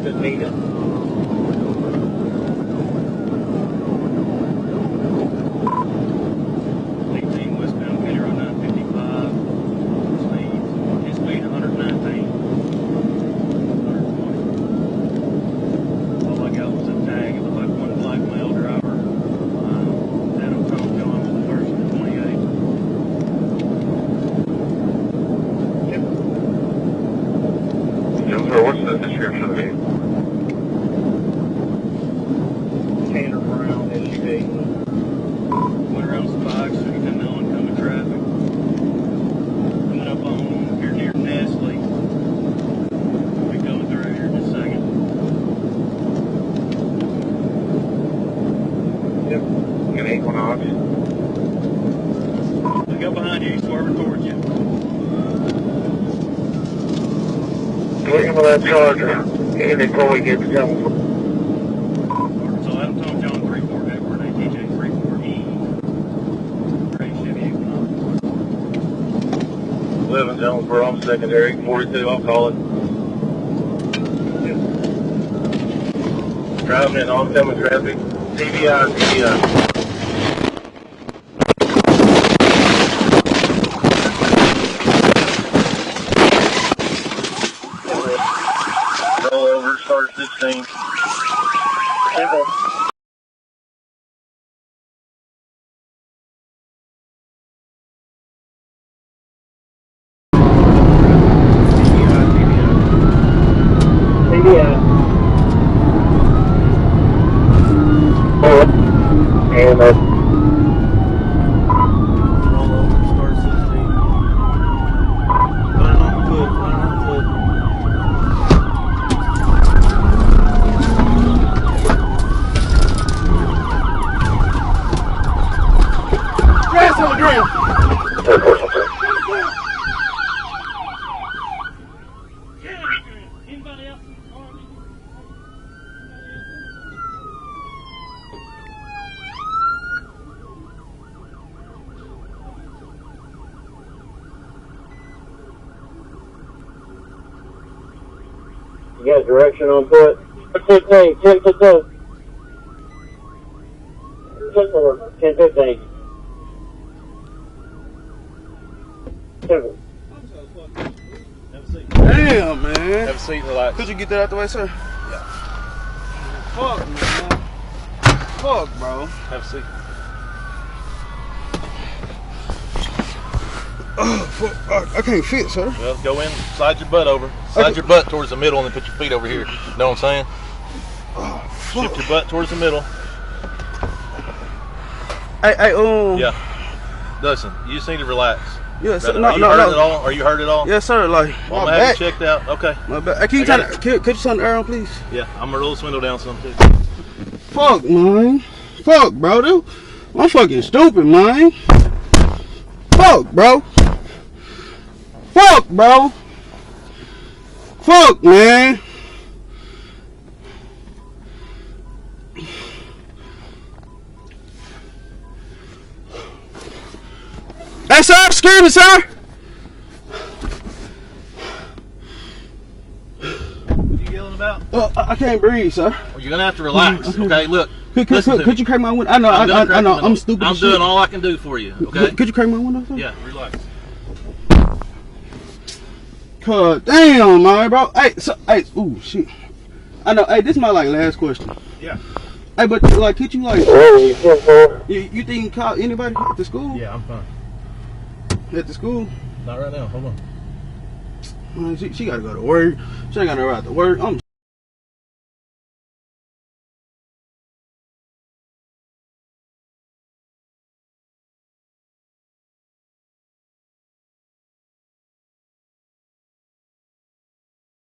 Couldn't meet it. 18 westbound County Road 955. His speed 119. 120. All I got was a tag. It looked like one black male driver. Adam Tom John was the first in the 28. Jonesboro, what's the description of the vehicle? Tanner Brown SUV. Went around spikes, so you can know oncoming traffic. Coming up on here near Nestle. We'll be going through here in a second. Yep. An Equinox. Look up behind you, he's swerving towards you. Looking for that Charger. And before we get to Jonesboro. So Adam Tom John 34 Edward ATJ 34E. Great Chevy Equinox. 11 Jonesboro, I'm secondary. 42, I'll call it. Driving in oncoming traffic. TBI, TBI. Roll over, start 16. Simple. TBI. And Roll over, start 16. Running on foot, running on foot. Grass on the ground. Anybody else? You got direction on foot? 10-15, 10-15. 10-15. Have a seat. Damn, man. Have a seat and relax. Could you get that out the way, sir? Yeah. Fuck, man. Fuck, bro. Have a seat. Fuck, I can't fit, sir. Well, go in, slide your butt over. Slide your butt towards the middle and then put your feet over here. Know what I'm saying? Shift your butt towards the middle. Hey, Yeah. Listen, you just need to relax. Yeah, sir. Are you hurt at all? Are you hurt at all? Yes, sir. Like, Well, my I'm gonna have back. you checked out. Okay. My back. Hey, can you I got turn? Could you turn the air on, please? Yeah, I'm gonna roll this window down some too. Fuck, man. Fuck, bro, dude. I'm fucking stupid, man. Fuck, bro. Fuck, bro. Fuck, man. Hey, sir, excuse me, sir. What are you yelling about? I can't breathe, sir. Well, you're gonna have to relax. Okay, look. Could you crack my window? I know, I know. I'm stupid. I'm as doing shit. all I can do for you. Okay. Could you crack my window, sir? Yeah, relax. God damn, man, bro. Hey, so, hey, ooh, shit. I know. Hey, this is my like last question. Yeah. Hey, but like, could you like, you think you can call anybody at the school? Yeah, I'm fine. At the school? Not right now. Hold on. Man, she gotta go to work. She ain't got no right to work. I'm